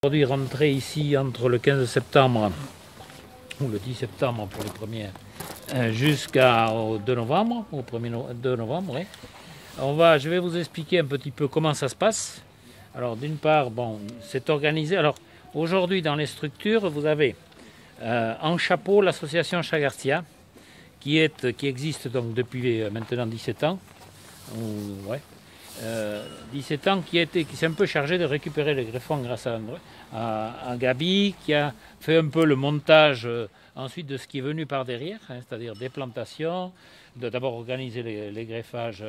Aujourd'hui, rentré ici entre le 15 septembre ou le 10 septembre pour les premiers, jusqu'au 2 novembre, au 2 novembre. Oui. Je vais vous expliquer un petit peu comment ça se passe. Alors d'une part, bon, c'est organisé. Alors aujourd'hui dans les structures, vous avez en chapeau l'association Chagartia qui existe donc depuis maintenant 17 ans. 17 ans qui s'est un peu chargé de récupérer les greffons grâce à Gabi, qui a fait un peu le montage ensuite de ce qui est venu par derrière, c'est-à-dire des plantations, d'abord organiser les greffages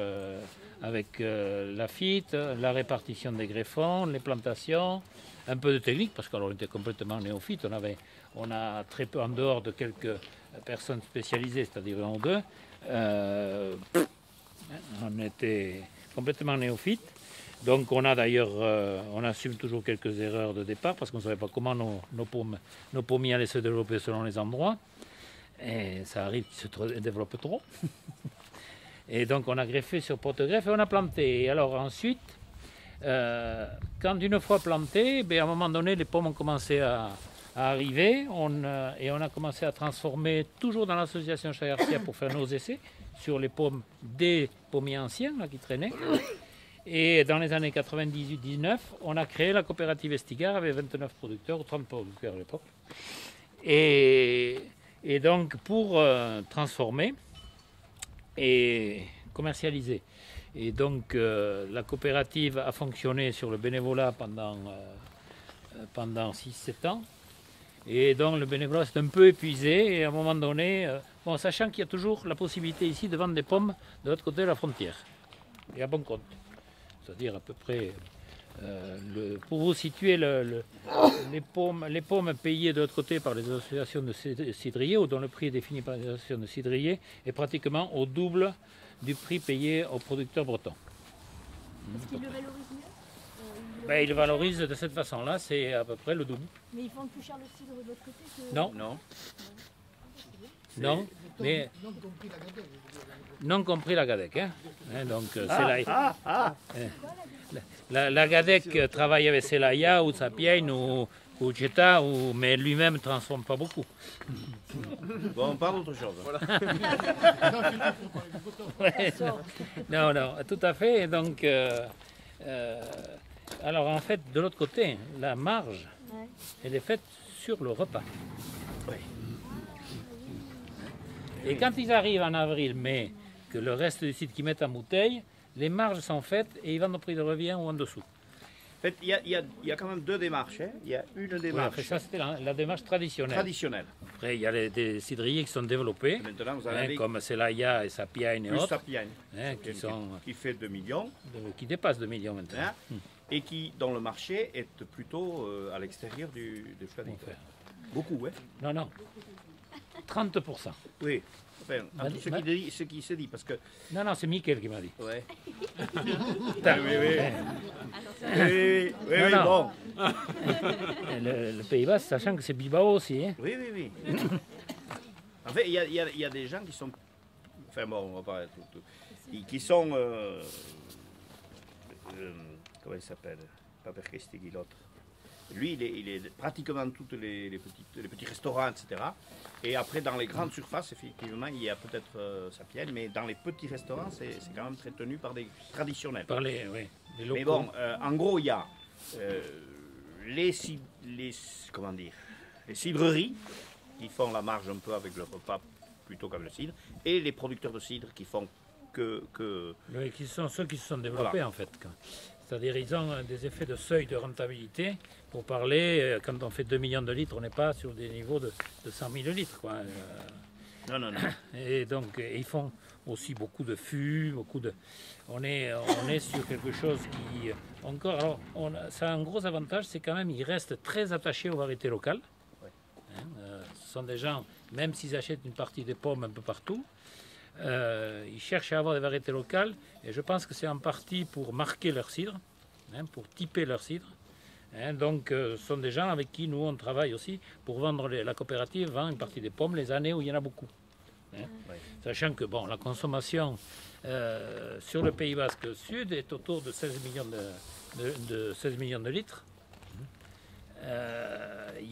avec la FIT, la répartition des greffons, les plantations, un peu de technique, parce qu'on était complètement néophyte, on a très peu, en dehors de quelques personnes spécialisées, c'est-à-dire un ou deux, on était complètement néophyte. Donc on a d'ailleurs, on assume toujours quelques erreurs de départ parce qu'on ne savait pas comment nos pommiers allaient se développer selon les endroits. Et ça arrive qu'ils se développent trop. Et donc on a greffé sur porte-greffe et on a planté. Et alors ensuite, quand une fois planté, à un moment donné, les pommes ont commencé à arriver et on a commencé à transformer toujours dans l'association Chagartia pour faire nos essais sur les pommes des pommiers anciens là, qui traînaient. Et dans les années 98-19, on a créé la coopérative Estigar avec 29 producteurs, ou 30 producteurs à l'époque. Et donc pour transformer et commercialiser. Et donc la coopérative a fonctionné sur le bénévolat pendant 6-7 ans. Et donc le bénévolat s'est un peu épuisé et à un moment donné, sachant qu'il y a toujours la possibilité ici de vendre des pommes de l'autre côté de la frontière, et à bon compte. C'est-à-dire à peu près, pour vous situer, les pommes payées de l'autre côté par les associations de cidriers, ou dont le prix est défini par les associations de cidriers, est pratiquement au double du prix payé aux producteurs bretons. Est-ce qu'ils le valorisent mieux? Ils le valorisent de cette façon-là, c'est à peu près le double. Mais ils vendent plus cher le cidre de l'autre côté que... Non. Non, mais non compris la GADEC. Donc la GADEC travaille avec Celaya ou Sapiens ou Cheta, mais lui-même ne transforme pas beaucoup. Bon, on parle d'autre chose. Voilà. Non, tout à fait. Donc, alors en fait, de l'autre côté, la marge, elle est faite sur le repas. Oui. Et quand ils arrivent en avril, mai, que le reste du site qu'ils mettent en bouteille, les marges sont faites et ils vendent au prix de revient ou en dessous. En fait, il y a quand même deux démarches. Il y a une démarche. Ça, c'était la démarche traditionnelle. Après, il y a des cidriers qui sont développés, comme Celaya et Sapiens et autres. Sapiens, qui fait 2 millions. Qui dépasse 2 millions maintenant. Et qui, dans le marché, est plutôt à l'extérieur du Flandre. Beaucoup, hein? Non. 30%. Oui. Enfin, ce qui se dit, parce que... Non, c'est Mickaël qui m'a dit. Ouais. Oui, bon. Le Pays Basque, sachant que c'est Bilbao aussi. Hein. Oui. En fait, il y a des gens qui sont... Enfin bon, on va pas... Qui sont... comment il s'appelle? Pas Berkestigui, l'autre. Lui, il est pratiquement tous les petits restaurants, etc. Et après, dans les grandes surfaces, effectivement, il y a peut-être Sapiens, mais dans les petits restaurants, c'est quand même très tenu par des traditionnels. Par les locaux. Mais bon, en gros, il y a les cidreries qui font la marge un peu avec le repas plutôt qu'avec le cidre, et les producteurs de cidre qui font Oui, qui sont ceux qui se sont développés, voilà. En fait. C'est-à-dire ils ont des effets de seuil de rentabilité. Pour parler, quand on fait 2 millions de litres, on n'est pas sur des niveaux de 100 000 litres. Quoi. Non. Et donc ils font aussi beaucoup de fûts, on est sur quelque chose qui encore. Alors, ça a un gros avantage, c'est quand même ils restent très attachés aux variétés locales. Ouais. Ce sont des gens, même s'ils achètent une partie des pommes un peu partout, ils cherchent à avoir des variétés locales, et je pense que c'est en partie pour marquer leur cidre, pour typer leur cidre. Donc ce sont des gens avec qui nous on travaille aussi pour vendre, la coopérative vend une partie des pommes les années où il y en a beaucoup. Sachant que la consommation sur le Pays Basque Sud est autour de 16 millions de litres.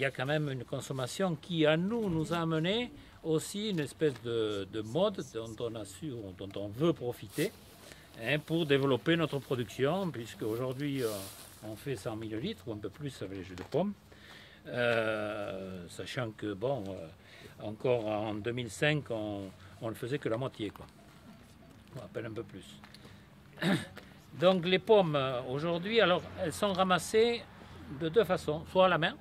y a quand même une consommation qui, à nous a amené aussi une espèce de mode dont on veut profiter, hein, pour développer notre production, puisque aujourd'hui on fait 100 000 litres ou un peu plus avec les jus de pommes, sachant que bon, encore en 2005 on ne faisait que la moitié, quoi. On appelle un peu plus. Donc les pommes aujourd'hui, alors elles sont ramassées de deux façons, soit à la main.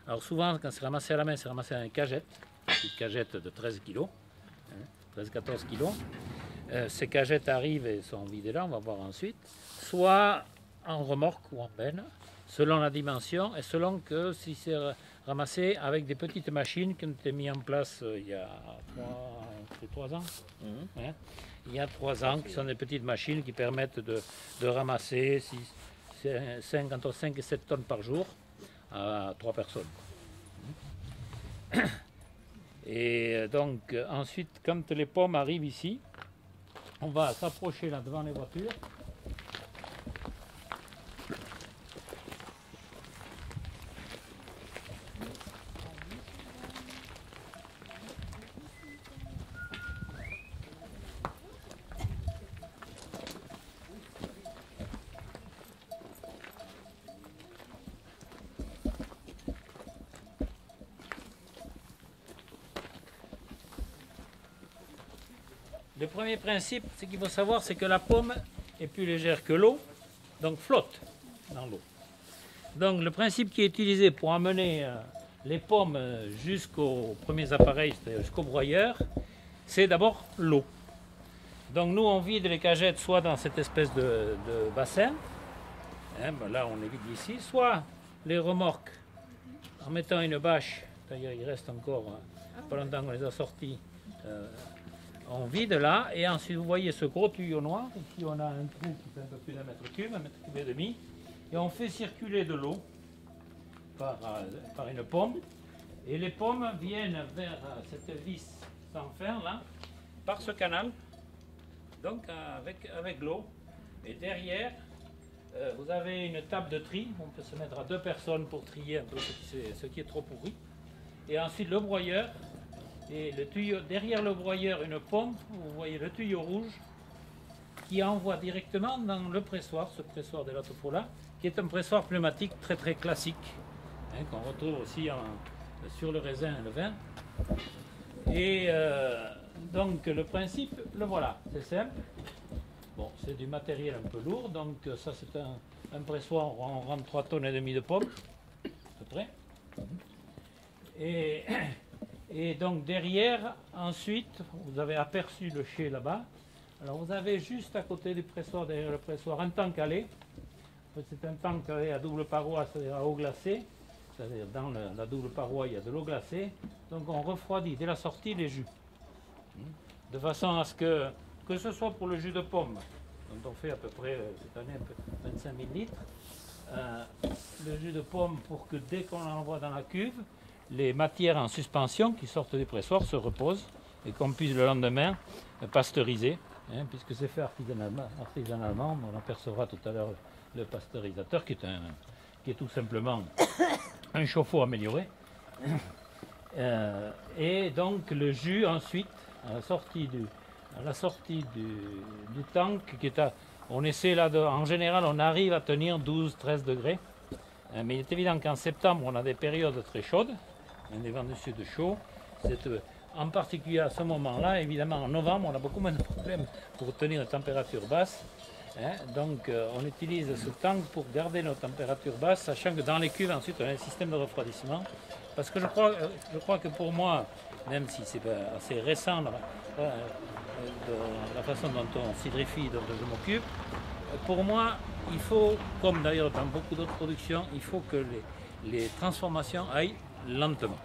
Alors souvent quand c'est ramassé à la main, c'est ramassé dans une cagette, une petite cagette de 13 kg, 13-14 kg. Ces cagettes arrivent et sont vidées là, on va voir ensuite. Soit en remorque ou en benne, selon la dimension et selon que si c'est ramassé avec des petites machines qui ont été mises en place il y a 3 ans. Hein, il y a 3 ans, qui sont des petites machines qui permettent de ramasser entre 5 et 7 tonnes par jour à 3 personnes. Et donc ensuite, quand les pommes arrivent ici, on va s'approcher là devant les voitures. Le premier principe, c'est qu'il faut savoir, c'est que la pomme est plus légère que l'eau, donc flotte dans l'eau. Donc le principe qui est utilisé pour amener les pommes jusqu'aux premiers appareils, c'est-à-dire jusqu'au broyeur, c'est d'abord l'eau. Donc nous on vide les cagettes soit dans cette espèce de bassin, hein, ben là on les vide ici, soit les remorques en mettant une bâche, d'ailleurs il reste encore pas longtemps qu'on les a sortis, on vide là, et ensuite vous voyez ce gros tuyau noir, ici on a un trou qui fait un peu plus d'un mètre cube, 1,5 mètre cube, et on fait circuler de l'eau par une pompe, et les pommes viennent vers cette vis sans fin là, par ce canal, donc avec l'eau, et derrière vous avez une table de tri, on peut se mettre à 2 personnes pour trier un peu ce qui est trop pourri, et ensuite le broyeur. Et le tuyau, derrière le broyeur, une pompe, vous voyez le tuyau rouge qui envoie directement dans le pressoir, ce pressoir de l'autopola, qui est un pressoir pneumatique très très classique, hein, qu'on retrouve aussi sur le raisin et le vin. Et donc le principe, le voilà, c'est simple. Bon, c'est du matériel un peu lourd, donc ça c'est un pressoir où on rentre 3,5 tonnes de pommes, à peu près. Et donc derrière, ensuite, vous avez aperçu le chai là-bas. Alors vous avez juste à côté du pressoir, derrière le pressoir, un tank à lait. C'est un tank à lait à double paroi, c'est-à-dire à eau glacée. C'est-à-dire dans la double paroi, il y a de l'eau glacée. Donc on refroidit dès la sortie les jus. De façon à ce que ce soit pour le jus de pomme, dont on fait à peu près cette année 25 000 litres, le jus de pomme pour que dès qu'on l'envoie dans la cuve, les matières en suspension qui sortent des pressoirs se reposent et qu'on puisse le lendemain pasteuriser, hein, puisque c'est fait artisanalement. On apercevra tout à l'heure le pasteurisateur qui est tout simplement un chauffe-eau amélioré. Et donc le jus ensuite, à la sortie du tank, on essaie là, en général on arrive à tenir 12-13 degrés. Mais il est évident qu'en septembre on a des périodes très chaudes, des vents du sud chauds. En particulier à ce moment-là, évidemment en novembre, on a beaucoup moins de problèmes pour tenir une température basse. Hein, donc on utilise ce tank pour garder nos températures basses, sachant que dans les cuves ensuite on a un système de refroidissement. Parce que je crois que pour moi, même si c'est assez récent de la façon dont on s'hydrifie, dont je m'occupe, pour moi, il faut, comme d'ailleurs dans beaucoup d'autres productions, il faut que les transformations aillent lentement.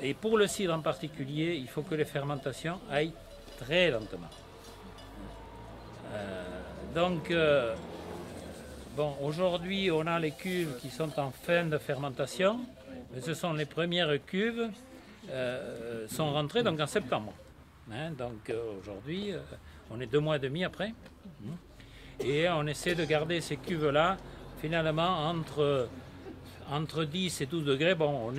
Et pour le cidre en particulier, il faut que les fermentations aillent très lentement. Bon, aujourd'hui, on a les cuves qui sont en fin de fermentation, mais ce sont les premières cuves sont rentrées donc en septembre. Hein, donc aujourd'hui, on est 2 mois et demi après. Et on essaie de garder ces cuves-là, finalement, entre entre 10 et 12 degrés. Bon,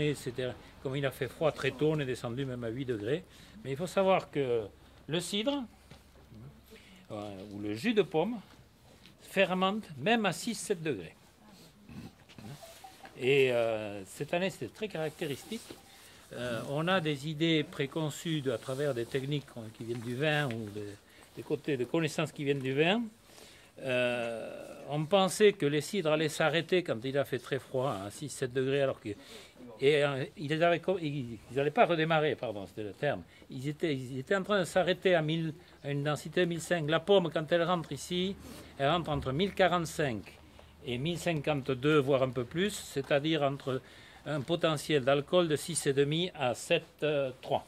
comme il a fait froid très tôt, on est descendu même à 8 degrés. Mais il faut savoir que le cidre, ou le jus de pomme, fermente même à 6-7 degrés. Et cette année, c'était très caractéristique. On a des idées préconçues à travers des techniques qui viennent du vin ou des connaissances qui viennent du vin. On pensait que les cidres allaient s'arrêter quand il a fait très froid, à 6-7 degrés, alors qu'ils n'allaient pas redémarrer, pardon, c'était le terme. Ils étaient en train de s'arrêter à une densité 1005. La pomme, quand elle rentre ici, elle rentre entre 1045 et 1052, voire un peu plus, c'est-à-dire entre un potentiel d'alcool de 6,5 à 7,3.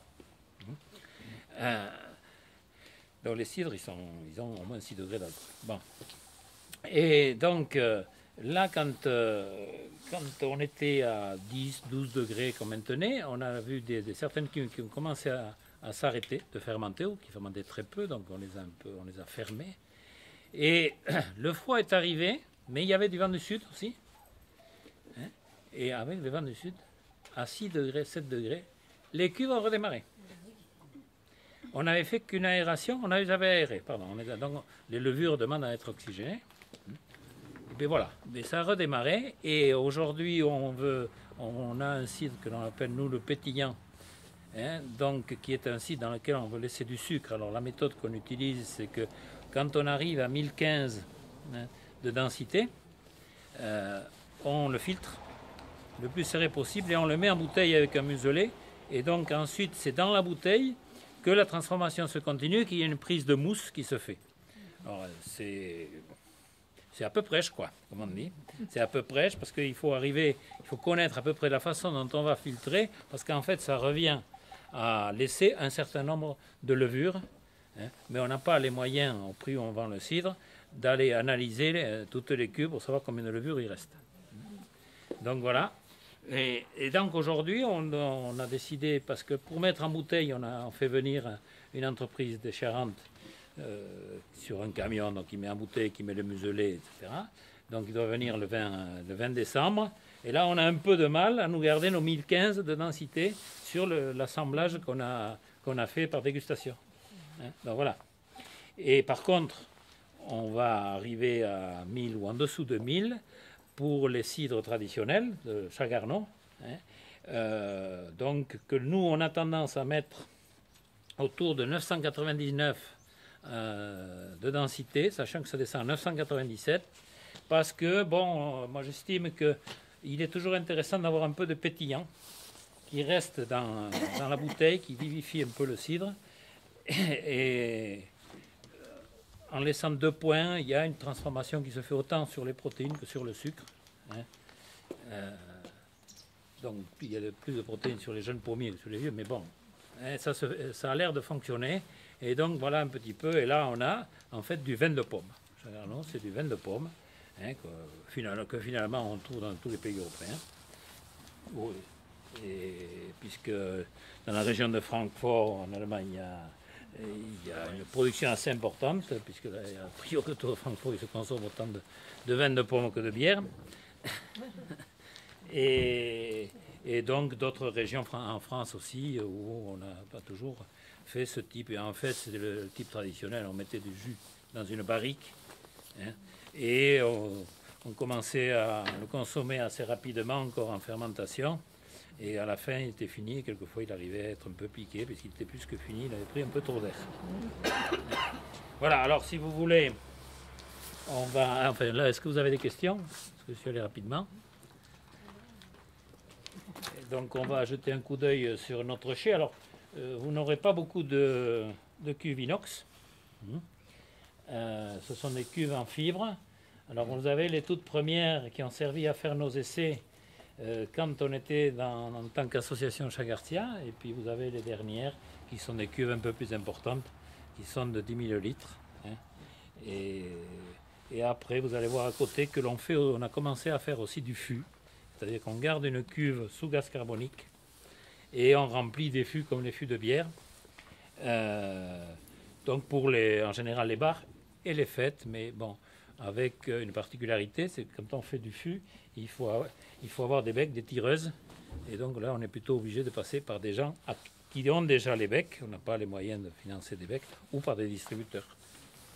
Donc les cidres, ils ont au moins 6 degrés d'alcool. Bon. Et donc, là, quand on était à 10, 12 degrés comme maintenant, on a vu certaines qui ont commencé à s'arrêter de fermenter, ou qui fermentaient très peu, donc on les a fermées. Et le froid est arrivé, mais il y avait du vent du sud aussi. Hein, et avec le vent du sud, à 6 degrés, 7 degrés, les cuves ont redémarré. On n'avait fait qu'une aération, on avait aéré, pardon. Donc les levures demandent à être oxygénées. Et puis voilà, mais ça a redémarré. Et aujourd'hui, on a un cidre que l'on appelle, nous, le pétillant, hein, donc, qui est un cidre dans lequel on veut laisser du sucre. Alors la méthode qu'on utilise, c'est que quand on arrive à 1015 hein, de densité, on le filtre le plus serré possible et on le met en bouteille avec un muselet. Et donc ensuite, c'est dans la bouteille que la transformation se continue, qu'il y a une prise de mousse qui se fait. Alors c'est à peu près, quoi, comme on dit. C'est à peu près, parce qu'il faut connaître à peu près la façon dont on va filtrer, parce qu'en fait, ça revient à laisser un certain nombre de levures, hein, mais on n'a pas les moyens, au prix où on vend le cidre, d'aller analyser toutes les cuves pour savoir combien de levures il reste. Donc voilà. Et donc aujourd'hui, on a décidé, parce que pour mettre en bouteille, on fait venir une entreprise des Charentes sur un camion, donc il met en bouteille, qui met le muselet, etc. Donc il doit venir le 20 décembre. Et là, on a un peu de mal à nous garder nos 1015 de densité sur l'assemblage qu'on a fait par dégustation. Hein, donc voilà. Et par contre, on va arriver à 1000 ou en dessous de 1000 pour les cidres traditionnels de Chagarnon, hein, donc que nous on a tendance à mettre autour de 999 de densité, sachant que ça descend à 997, parce que bon, moi j'estime qu'il est toujours intéressant d'avoir un peu de pétillant qui reste dans la bouteille, qui vivifie un peu le cidre, et en laissant 2 points, il y a une transformation qui se fait autant sur les protéines que sur le sucre. Hein. Donc il y a plus de protéines sur les jeunes pommiers que sur les vieux, mais bon, hein, ça a l'air de fonctionner. Et donc voilà un petit peu, et là on a en fait du vin de pomme. C'est du vin de pomme, hein, que finalement on trouve dans tous les pays européens. Oui. Et puisque dans la région de Francfort, en Allemagne, il y a une production assez importante, puisque là, a priori autour de Francfort, il se consomme autant de vin de pomme que de bière. et donc d'autres régions en France aussi, où on n'a pas toujours fait ce type. Et en fait, c'est le type traditionnel, on mettait du jus dans une barrique, hein, et on commençait à le consommer assez rapidement, encore en fermentation. Et à la fin, il était fini, et quelquefois il arrivait à être un peu piqué, parce qu'il était plus que fini, il avait pris un peu trop d'air. Voilà, alors si vous voulez, on va... Enfin là, est-ce que vous avez des questions? Parce que je suis allé rapidement. Et donc on va jeter un coup d'œil sur notre chai. Alors, vous n'aurez pas beaucoup de cuves inox. Ce sont des cuves en fibre. Alors vous avez les toutes premières qui ont servi à faire nos essais quand on était en tant qu'association Chagartia, et puis vous avez les dernières qui sont des cuves un peu plus importantes, qui sont de 10 000 litres. Hein. Et après, vous allez voir à côté que on a commencé à faire aussi du fût, c'est-à-dire qu'on garde une cuve sous gaz carbonique et on remplit des fûts comme les fûts de bière. Donc pour en général les bars et les fêtes, mais bon, avec une particularité, c'est que quand on fait du fût, il faut avoir des becs, des tireuses. Et donc là, on est plutôt obligé de passer par des gens qui ont déjà les becs, on n'a pas les moyens de financer des becs, ou par des distributeurs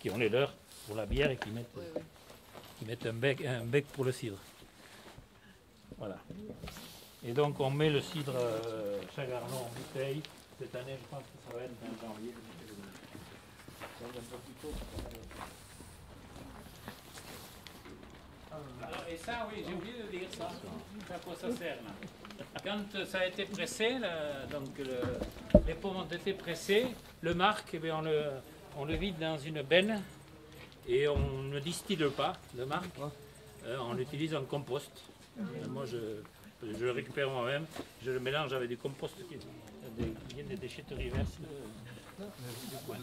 qui ont les leurs pour la bière et qui mettent un bec pour le cidre. Voilà. Et donc on met le cidre Chagarnon en bouteille. Cette année, je pense que ça va être en janvier. Alors, et ça, oui, j'ai oublié de dire ça. À quoi ça sert là? Quand ça a été pressé, les pommes ont été pressées, le marc, eh bien, on le vide dans une benne et on ne distille pas le marc. On l'utilise en compost. Moi, je le récupère moi-même, je le mélange avec du compost qui vient des déchetteries vertes. Ouais.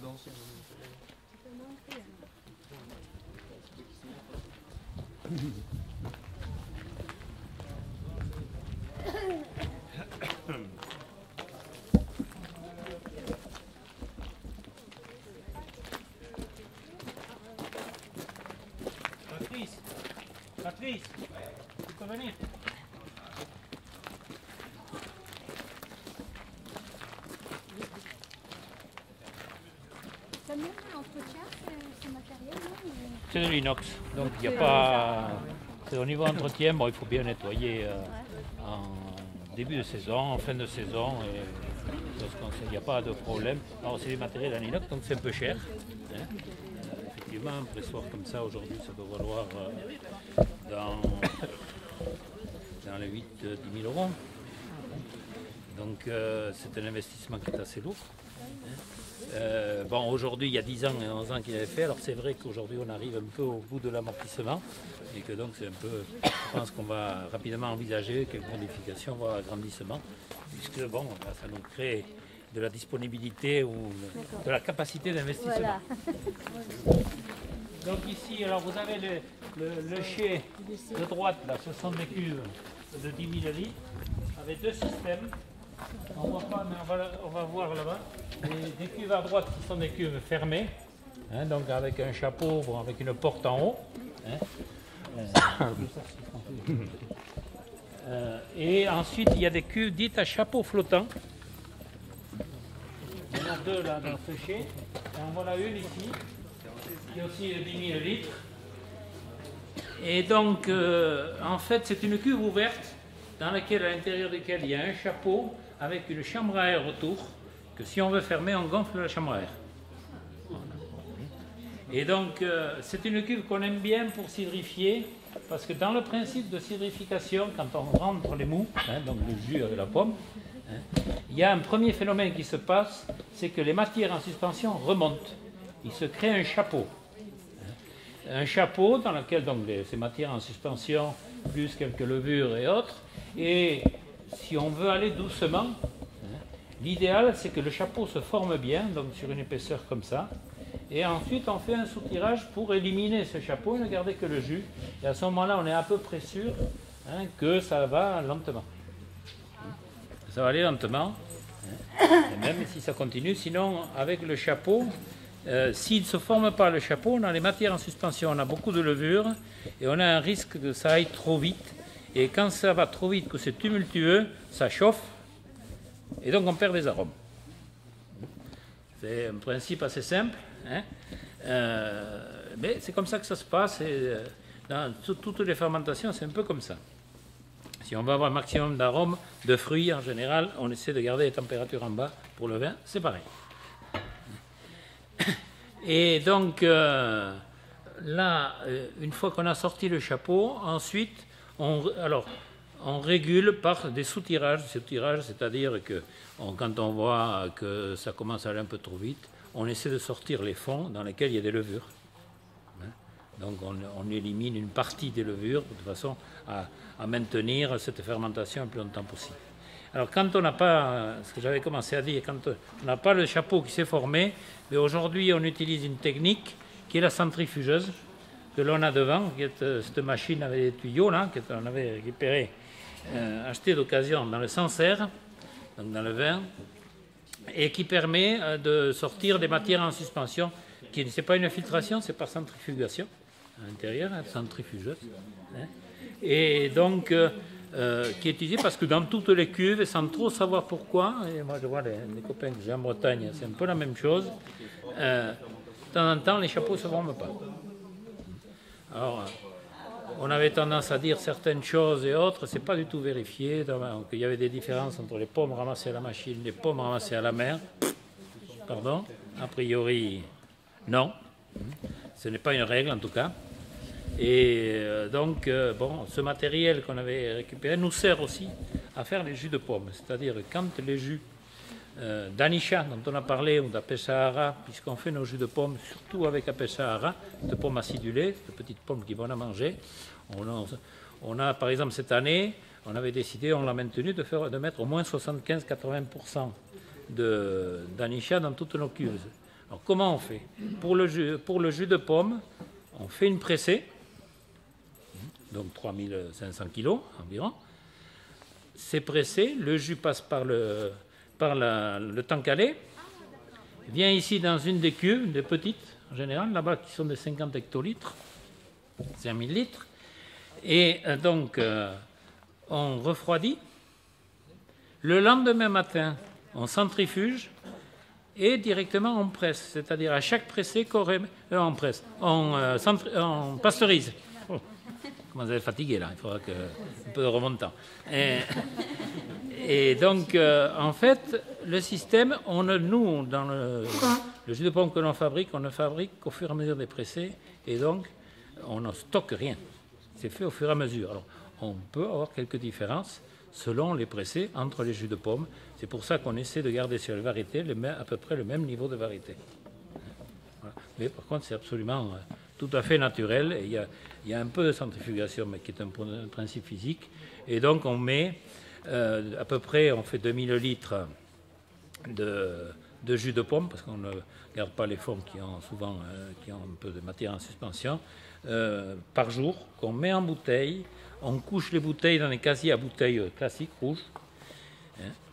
Patrice, tu peux venir? Ça mène à l'entretien, ce matériel, non? C'est de l'inox, donc il n'y a pas... C'est au niveau entretien, bon, il faut bien nettoyer en début de saison, en fin de saison, il n'y a pas de problème. Alors c'est des matériels en inox, donc c'est un peu cher. Hein. Effectivement, un pressoir comme ça, aujourd'hui, ça doit valoir dans les 8-10 000 euros. Donc c'est un investissement qui est assez lourd. Bon, aujourd'hui, il y a 10 ans et 11 ans qu'il avait fait. Alors c'est vrai qu'aujourd'hui, on arrive un peu au bout de l'amortissement et que donc c'est un peu, je pense qu'on va rapidement envisager quelques modifications, voire agrandissement, puisque bon, ça nous crée de la disponibilité ou de la capacité d'investissement. Voilà. Donc ici, alors vous avez le chai de droite, là, ce sont des cuves de 10 000 litres avec deux systèmes. On voit pas, mais on va voir là-bas. Des cuves à droite qui sont des cuves fermées, hein, donc avec un chapeau, bon, avec une porte en haut. Hein. Et ensuite, il y a des cuves dites à chapeau flottant. Il y en a deux là dans ce chai. Et en voilà une ici, qui est aussi de 10 000 litres. Et donc, en fait, c'est une cuve ouverte dans laquelle, à l'intérieur duquel il y a un chapeau avec une chambre à air autour, que si on veut fermer, on gonfle la chambre à air. Voilà. Et donc, c'est une cuve qu'on aime bien pour cidrifier, parce que dans le principe de cidrification, quand on rentre les mous, hein, donc le jus avec la pomme, hein, il y a un premier phénomène qui se passe, c'est que les matières en suspension remontent. Il se crée un chapeau. Un chapeau dans lequel donc ces matières en suspension, plus quelques levures et autres, et si on veut aller doucement, l'idéal c'est que le chapeau se forme bien, donc sur une épaisseur comme ça, et ensuite on fait un soutirage pour éliminer ce chapeau et ne garder que le jus, et à ce moment-là on est à peu près sûr, hein, que ça va lentement. Ça va aller lentement, hein, et même si ça continue, sinon avec le chapeau, s'il ne se forme pas le chapeau, on a les matières en suspension, on a beaucoup de levure et on a un risque que ça aille trop vite. Et quand ça va trop vite, que c'est tumultueux, ça chauffe et donc on perd des arômes. C'est un principe assez simple, hein, mais c'est comme ça que ça se passe. Et, dans toutes les fermentations, c'est un peu comme ça. Si on veut avoir un maximum d'arômes, de fruits en général, on essaie de garder les températures en bas. Pour le vin, c'est pareil. Et donc, là, une fois qu'on a sorti le chapeau, ensuite, on régule par des soutirages. Soutirages, c'est-à-dire que quand on voit que ça commence à aller un peu trop vite, on essaie de sortir les fonds dans lesquels il y a des levures. Donc, on élimine une partie des levures de façon à maintenir cette fermentation le plus longtemps possible. Alors quand on n'a pas, ce que j'avais commencé à dire, quand on n'a pas le chapeau qui s'est formé, mais aujourd'hui on utilise une technique qui est la centrifugeuse, que l'on a devant, qui est cette machine avec des tuyaux là, qu'on avait récupéré, acheté d'occasion dans le Sancerre, donc dans le vin, et qui permet de sortir des matières en suspension, qui n'est pas une filtration, c'est par centrifugation. à l'intérieur, centrifugeuse. Hein, et donc, qui est utilisée parce que dans toutes les cuves, sans trop savoir pourquoi, et moi je vois les copains que j'ai en Bretagne, c'est un peu la même chose, de temps en temps, les chapeaux ne se forment pas. Alors, on avait tendance à dire certaines choses et autres, c'est pas du tout vérifié. Donc, il y avait des différences entre les pommes ramassées à la machine et les pommes ramassées à la mer. Pardon, a priori, non. Ce n'est pas une règle en tout cas. Et donc, bon, ce matériel qu'on avait récupéré nous sert aussi à faire les jus de pommes. C'est-à-dire quand les jus d'anisha dont on a parlé, ou d'apesahara, puisqu'on fait nos jus de pommes surtout avec apesahara, de pommes acidulées, de petites pommes qui vont à manger. On a, par exemple, cette année, on avait décidé, on l'a maintenu, de mettre au moins 75-80% d'anisha dans toutes nos cuves. Alors comment on fait? Pour le jus de pomme, on fait une pressée, donc 3500 kg environ. C'est pressé, le jus passe par le tank à lait, vient ici dans une des cuves, des petites en général, là-bas qui sont des 50 hectolitres, 5000 litres, et donc on refroidit. Le lendemain matin, on centrifuge et directement on presse, c'est-à-dire à chaque pressé on pasteurise. Oh, comment vous êtes fatigué là, il faudra un peu de remontant. Et donc, en fait, le système, nous, dans le jus de pomme que l'on fabrique, on le fabrique au fur et à mesure des pressés, et donc, on ne stocke rien. C'est fait au fur et à mesure. Alors, on peut avoir quelques différences selon les pressés entre les jus de pomme. C'est pour ça qu'on essaie de garder sur les variétés à peu près le même niveau de variété. Voilà. Mais par contre, c'est absolument tout à fait naturel. Et il y a un peu de centrifugation, mais qui est un principe physique. Et donc, on met à peu près, on fait 2000 litres de jus de pomme, parce qu'on ne garde pas les fonds qui ont souvent qui ont un peu de matière en suspension, par jour, qu'on met en bouteille. On couche les bouteilles dans des casiers à bouteilles classiques, rouges.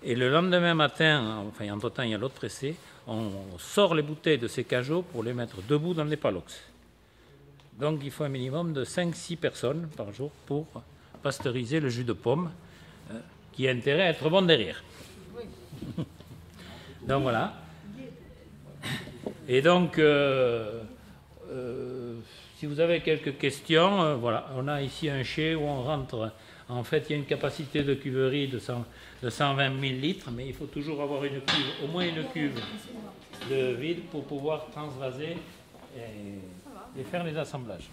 Et le lendemain matin, enfin entre-temps il y a l'autre pressé, on sort les bouteilles de ces cajots pour les mettre debout dans des palox. Donc il faut un minimum de 5-6 personnes par jour pour pasteuriser le jus de pomme, qui a intérêt à être bon derrière. Donc voilà. Et donc, si vous avez quelques questions, voilà, on a ici un chai où on rentre. En fait, il y a une capacité de cuverie de 120 000 litres, mais il faut toujours avoir une cuve, au moins une cuve de vide pour pouvoir transvaser et faire les assemblages.